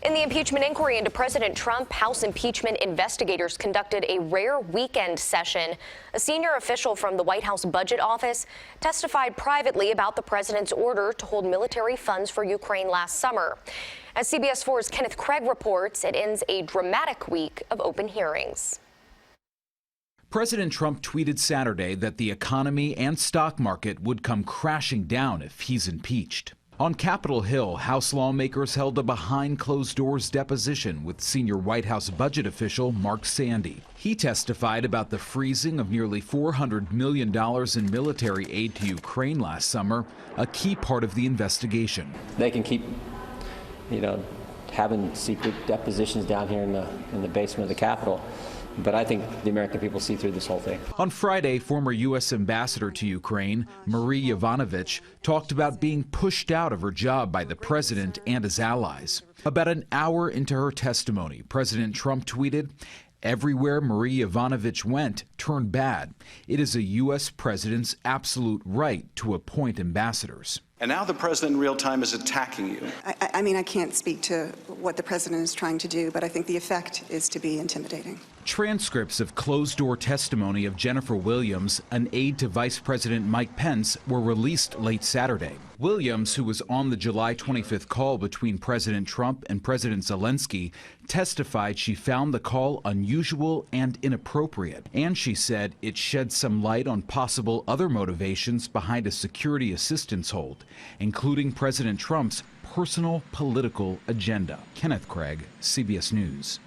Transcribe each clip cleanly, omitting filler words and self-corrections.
In the impeachment inquiry into President Trump, House impeachment investigators conducted a rare weekend session. A senior official from the White House Budget Office testified privately about the president's order to hold military funds for Ukraine last summer. As CBS 4's Kenneth Craig reports, it ends a dramatic week of open hearings. President Trump tweeted Saturday that the economy and stock market would come crashing down if he's impeached. On Capitol Hill, House lawmakers held a behind-closed-doors deposition with senior White House budget official Mark Sandy. He testified about the freezing of nearly $400 million in military aid to Ukraine last summer, a key part of the investigation. They can keep, having secret depositions down here in the basement of the Capitol. But I think the American people see through this whole thing. On Friday, former U.S. ambassador to Ukraine, Marie Yovanovitch, talked about being pushed out of her job by the president and his allies. About an hour into her testimony, President Trump tweeted, "Everywhere Marie Yovanovitch went turned bad. It is a U.S. president's absolute right to appoint ambassadors." And now the president in real time is attacking you. I can't speak to what the president is trying to do, but I think the effect is to be intimidating. Transcripts of closed-door testimony of Jennifer Williams, an aide to Vice President Mike Pence, were released late Saturday. Williams, who was on the July 25th call between President Trump and President Zelensky, testified she found the call unusual and inappropriate. And she said it shed some light on possible other motivations behind a security assistance hold, including President Trump's personal political agenda. Kenneth Craig, CBS News.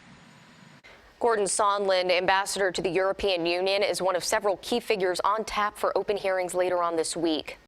Gordon Sondland, ambassador to the European Union, is one of several key figures on tap for open hearings later on this week.